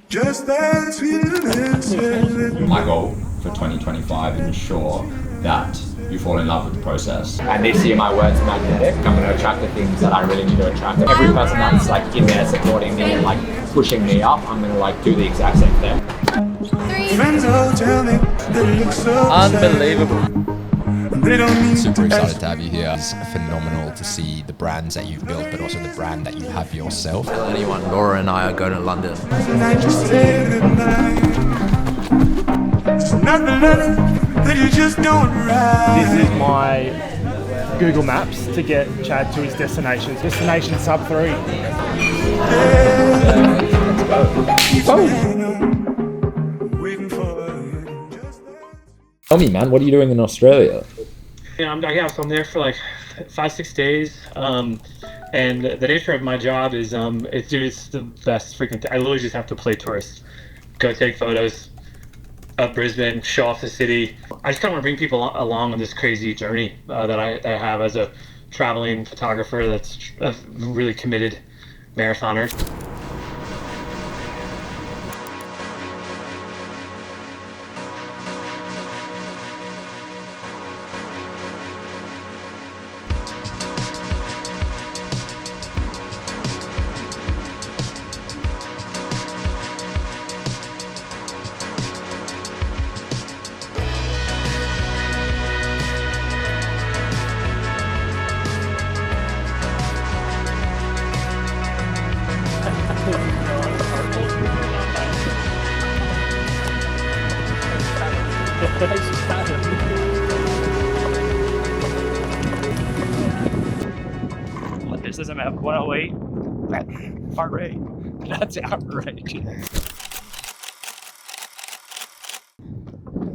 Just as we live. My goal for 2025 is ensure that you fall in love with the process. And this year my word's magnetic. I'm going to attract the things that I really need to attract. Every person that's like in there supporting me and like pushing me up, I'm going to like do the exact same thing. Friends all tell me that it looks so Unbelievable. they don't need Super to excited to have you here. It's phenomenal to see the brands that you've built, but also the brand that you have yourself. Tell anyone, Laura and I are going to London. I just say goodnight. It's not the letter that you just don't write. This is my Google Maps to get Chad to his destination. Destination sub 3. Waiting for just Tell me, man, what are you doing in Australia? Yeah, so I'm there for like 5-6 days, and the nature of my job is it's the best freaking thing. I literally just have to play tourist, go take photos of Brisbane, show off the city. I just kind of want to bring people along on this crazy journey that I have as a traveling photographer that's a really committed marathoner. This doesn't have 108 heart rate. That's outrageous.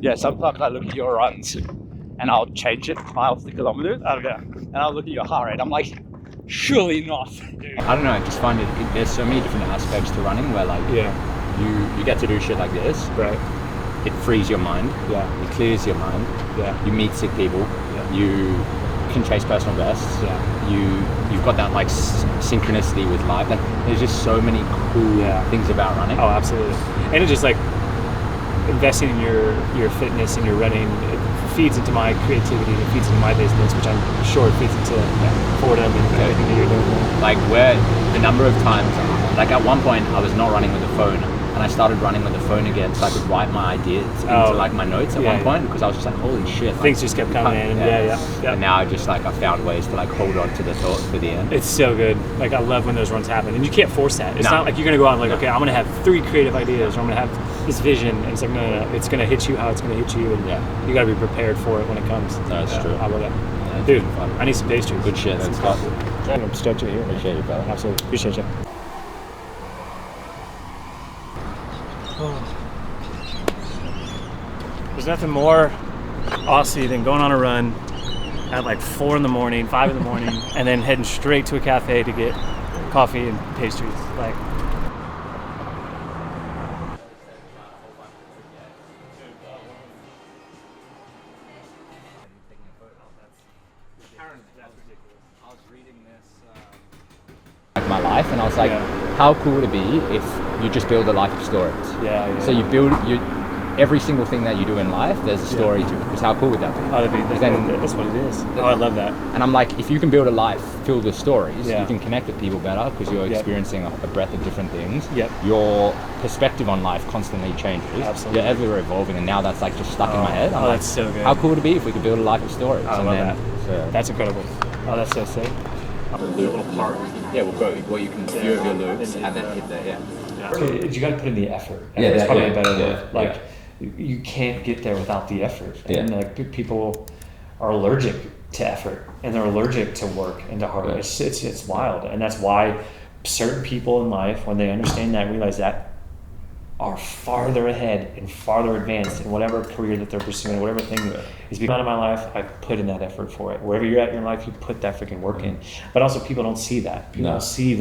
Yeah, sometimes I look at your runs and I'll change it miles to kilometers. I'll go and I'll look at your heart rate. I'm like, surely not. Dude. I don't know, I just find there's so many different aspects to running where like you get to do shit like this. Right. It frees your mind. Yeah. It clears your mind. Yeah. You meet sick people. Yeah. You can chase personal bests. Yeah. You've got that like synchronicity with life. Like there's just so many cool things about running. Oh, absolutely. And it's just like investing in your fitness and your running. It feeds into my creativity. It feeds into my business, which I'm sure it feeds into Fortem and everything that you're doing. Like where the number of times, like at one point I was not running with a phone. And I started running with the phone again, so I could write my ideas into like my notes at one point because I was just like, holy shit! Things like, just kept coming in. Yeah. And now I just like I found ways to like hold on to the thought for the end. It's so good. Like I love when those runs happen, and you can't force that. It's not like you're gonna go out and like, okay, I'm gonna have 3 creative ideas, or I'm gonna have this vision, and it's like, no. It's gonna hit you how it's gonna hit you, and you gotta be prepared for it when it comes. No, that's true. I love that. Yeah, Dude, I need some pastry. Good shit. That's awesome. I'm stoked you're here. Appreciate you, brother. Absolutely. Appreciate you. There's nothing more Aussie than going on a run at like 4 in the morning, 5 in the morning, and then heading straight to a cafe to get coffee and pastries. Like, like my life, and I was like, how cool would it be if you just build a life of stories? So you build every single thing that you do in life, there's a story to it. Because how cool would that be? That's what it is. Oh, I love that. And I'm like, if you can build a life filled with stories, you can connect with people better because you're experiencing a breadth of different things. Your perspective on life constantly changes. Absolutely. You're ever evolving, and now that's like just stuck in my head. I'm like, that's so good. how cool would it be if we could build a life of stories? I love that. So, That's incredible. Oh, that's so sick. A little park. yeah, we'll go. Well, you can few of your loops and then hit there. You got to put in the effort. Yeah, That's probably yeah, a better yeah, word. Like, you can't get there without the effort. And like people are allergic to effort, and they're allergic to work and to hard work. It's wild, and that's why certain people in life, when they understand that, realize that, are farther ahead and farther advanced in whatever career that they're pursuing, whatever thing is being out of my life. I put in that effort for it. Wherever you're at in your life, you put that freaking work in. But also, people don't see that. People don't see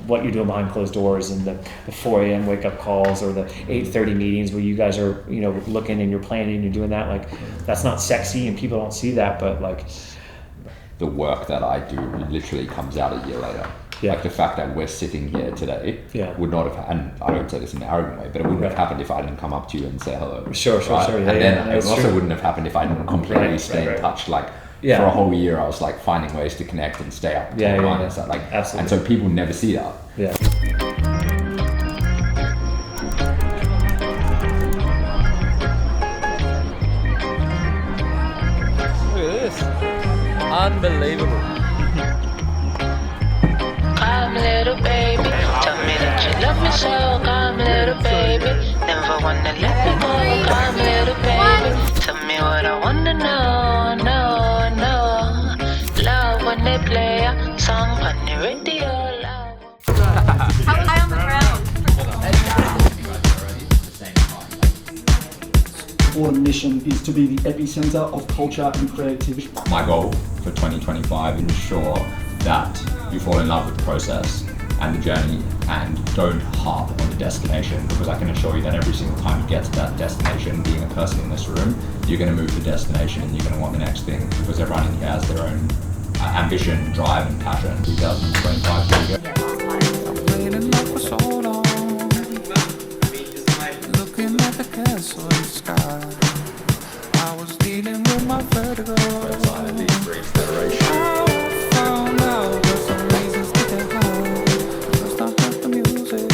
what you're doing behind closed doors, and the 4 a.m. wake up calls, or the 8:30 meetings where you guys are, looking and you're planning and you're doing that. Like, that's not sexy, and people don't see that. But like, the work that I do literally comes out a year later. Yeah. Like the fact that we're sitting here today would not have, and I don't say this in an arrogant way, but it wouldn't have happened if I didn't come up to you and say hello. Sure. Yeah, and then it also true. wouldn't have happened if I didn't completely stay in touch. Like for a whole year, I was like finding ways to connect and stay up. And stuff. Like, absolutely. And so people never see that. Yeah. Look at this. Unbelievable. Come little baby, tell me that you love me so. Come little baby, never wanna let me go. Come little baby, tell me what I wanna know. Love when they play a song on the radio. Love. How high on the ground? Fortem mission is to be the epicenter of culture and creativity. My goal for 2025 is ensure that you fall in love with the process and the journey and don't harp on the destination, because I can assure you that every single time you get to that destination, being a person in this room, you're going to move to the destination and you're going to want the next thing, because everyone in here has their own ambition, drive and passion. 2025, here we go. Looking at the castle in the sky, I was dealing with my vertigo. I found out there's some reasons to get high. First I heard the music,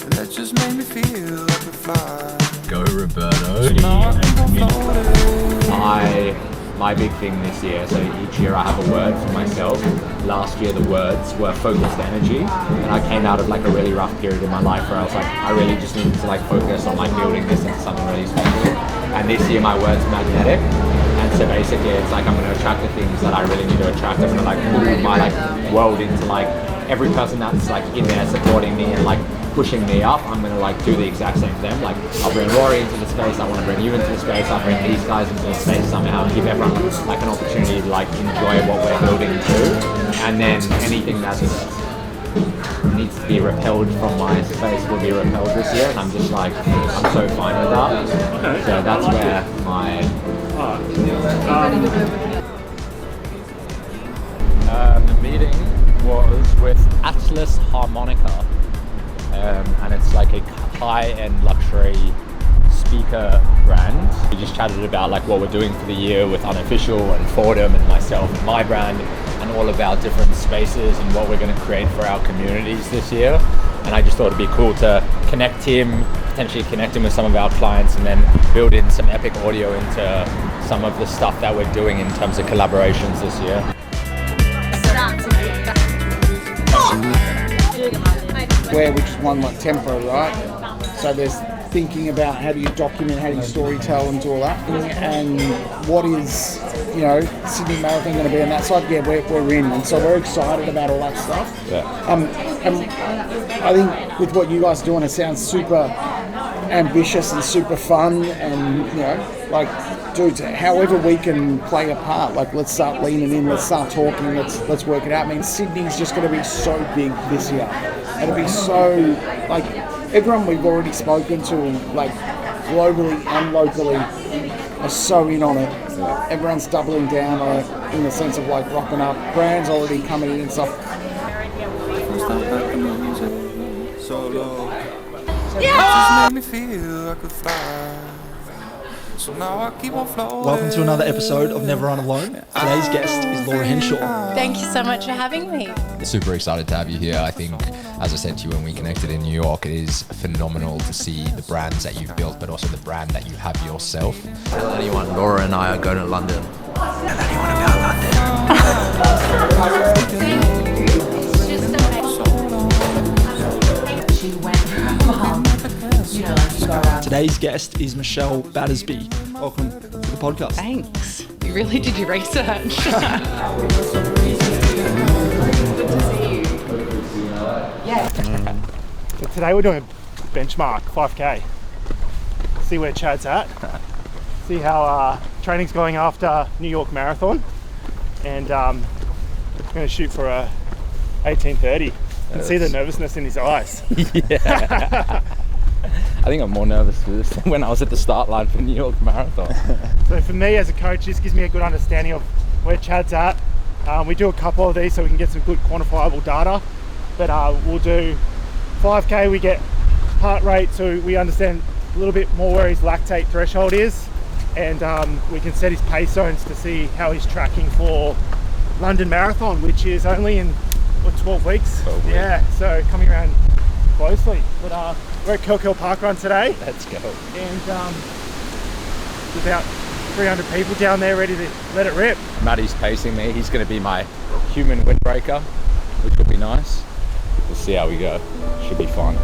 and that just made me feel like a fly. Go, Roberto. Now I think I'm floating. My big thing this year, so each year I have a word for myself. Last year the words were focused energy, and I came out of like a really rough period in my life where I was like, I really just needed to like focus on like building this into something really special. And this year my word's magnetic, and so basically it's like I'm going to attract the things that I really need to attract. I'm going to like move my like world into like every person that's like in there supporting me and like pushing me up. I'm going to like do the exact same thing. Like I'll bring Rory into the space, I want to bring you into the space, I'll bring these guys into the space somehow and give everyone like an opportunity to like enjoy what we're building too. And then anything that needs to be repelled from my space will be repelled this year, and I'm just like, I'm so fine with that. Okay. So that's where my the meeting was with Atlas Harmonica. And it's like a high-end luxury speaker brand. We just chatted about like what we're doing for the year with Unofficial and Fortem and myself and my brand and all of our different spaces and what we're going to create for our communities this year. And I just thought it'd be cool to connect him, potentially connect him with some of our clients, and then build in some epic audio into some of the stuff that we're doing in terms of collaborations this year. Which is one like tempo, right? So there's thinking about how do you document, how do you storytell and do all that, and what is, you know, Sydney Marathon going to be on that side? Yeah, we're in, and so we're excited about all that stuff. Yeah. And I think with what you guys are doing, it sounds super ambitious and super fun, and you know, like, dude, however we can play a part, like let's start leaning in, let's start talking, let's work it out. I mean, Sydney's just going to be so big this year. It'll be so, like, everyone we've already spoken to, like, globally and locally, are so in on it. Everyone's doubling down on it in the sense of, like, rocking up. Brands already coming in and stuff. Yeah! Just made me feel like a fly. So now I keep on floating. Welcome to another episode of Never Run Alone. Today's guest is Laura Henshaw. Thank you so much for having me. Super excited to have you here. I think, as I said to you when we connected in New York, it is phenomenal to see the brands that you've built, but also the brand that you have yourself. Tell anyone, Laura and I are going to London. Tell anyone about London. Today's guest is Michelle Battersby. Welcome to the podcast. Thanks. You really did your research. So today we're doing a benchmark 5K. See where Chad's at. See how training's going after New York Marathon. And I'm going to shoot for a 18:30. You can see the nervousness in his eyes. Yeah. I think I'm more nervous for this than when I was at the start line for New York Marathon. So for me as a coach, this gives me a good understanding of where Chad's at, We do a couple of these so we can get some good quantifiable data. But we'll do 5K, we get heart rate so we understand a little bit more where his lactate threshold is, and we can set his pace zones to see how he's tracking for London Marathon, which is only in 12 weeks. 12 weeks. Yeah, so coming around closely. But we're at Kilkill Park Run today. Let's go. And there's about 300 people down there ready to let it rip. Matty's pacing me. He's going to be my human windbreaker, which will be nice. We'll see how we go. Should be fun.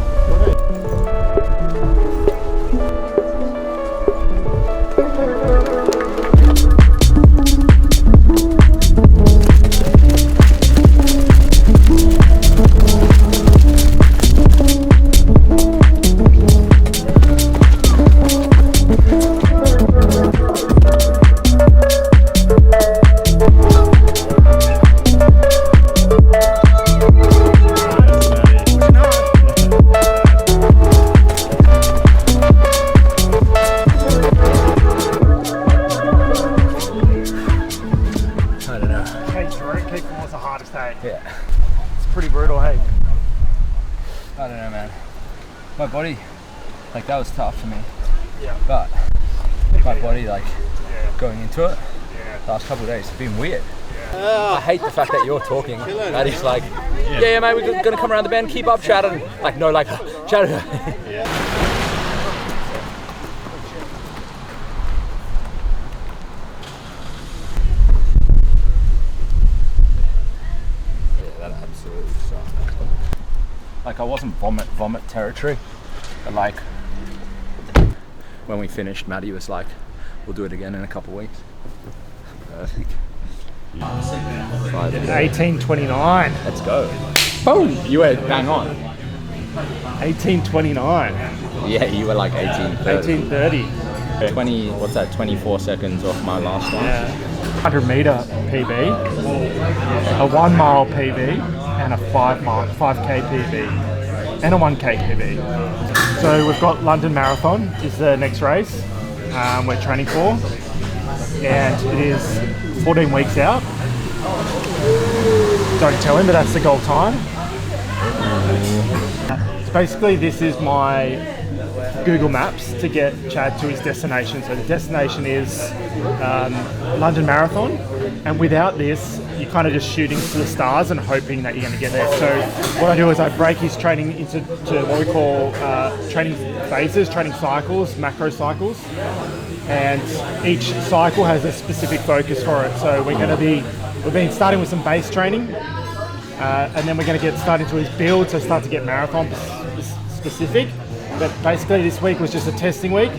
Yeah. It's pretty brutal, hey? I don't know, man. My body, like, that was tough for me. Yeah. But my body, like, going into it, last couple of days, it's been weird. I hate the fact that you're talking. Matty's like, yeah, mate, we're gonna come around the bend, keep up, Shannon. Like, no, like, Shannon. Like, I wasn't vomit territory, but like when we finished, Matty was like, we'll do it again in a couple of weeks. Perfect. 18:29. Let's go. Boom! You were bang on. 18:29. Yeah, you were like 18:30. 18:30. 20, what's that, 24 seconds off my last one. Yeah. 100 meter PB, a 1 mile PB, and a 5K PB, and a 1K PB. So we've got London Marathon is the next race we're training for, and it is 14 weeks out. Don't tell him, but that's the goal time. So basically this is my Google Maps to get Chad to his destination. So the destination is London Marathon, and without this you're kind of just shooting for the stars and hoping that you're going to get there. So what I do is I break his training into what we call training phases, training cycles, macro cycles, and each cycle has a specific focus for it. So we've been starting with some base training, and then we're going to get started into his build, so start to get marathon specific. But basically this week was just a testing week.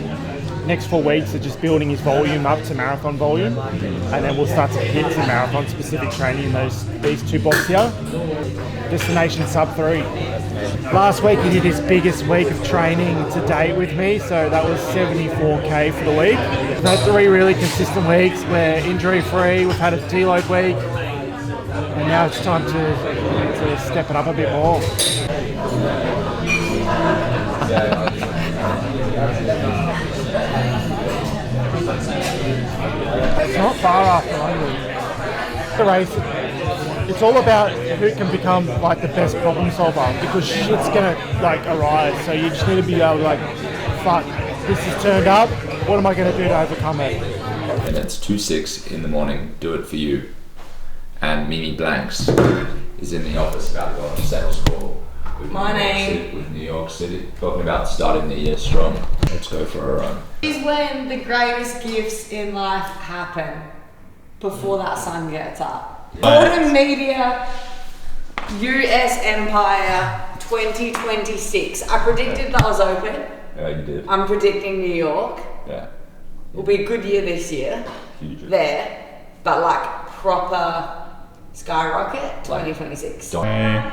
Next 4 weeks are just building his volume up to marathon volume, and then we'll start to hit some marathon specific training in these 2 blocks here. Destination sub 3. Last week he did his biggest week of training to date with me, so that was 74K for the week. We've had 3 really consistent weeks. We're injury free, we've had a deload week, and now it's time to step it up a bit more. It's not far after London. The race, it's all about who can become like the best problem solver, because shit's gonna like arise. So you just need to be able to like, fuck, this has turned up. What am I gonna do to overcome it? And it's 2:06 in the morning. Do it for you. And Mimi Blanks is in the office about to go on a sales call. With New York City, talking about starting the year strong. Let's go for a run. Is when the greatest gifts in life happen, before that sun gets up. Fortem Media, US Empire 2026. I predicted that was open. Yeah, you did. I'm predicting New York. Yeah. Will be a good year this year. Huge. There, but like proper skyrocket 2026. Yeah.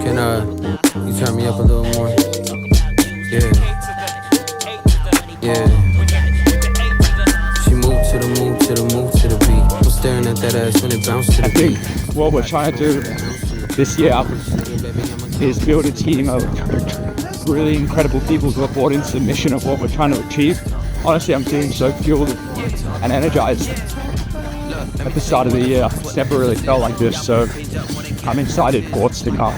Can you turn me up a little more? Yeah. She moved to the move to the move to the beat. I'm staring at that ass when it bounced to the beat. What we're trying to do this year is build a team of really incredible people who have bought into the mission of what we're trying to achieve. Honestly, I'm feeling so fueled and energized at the start of the year. It's never really felt like this, so I'm excited for what's to come.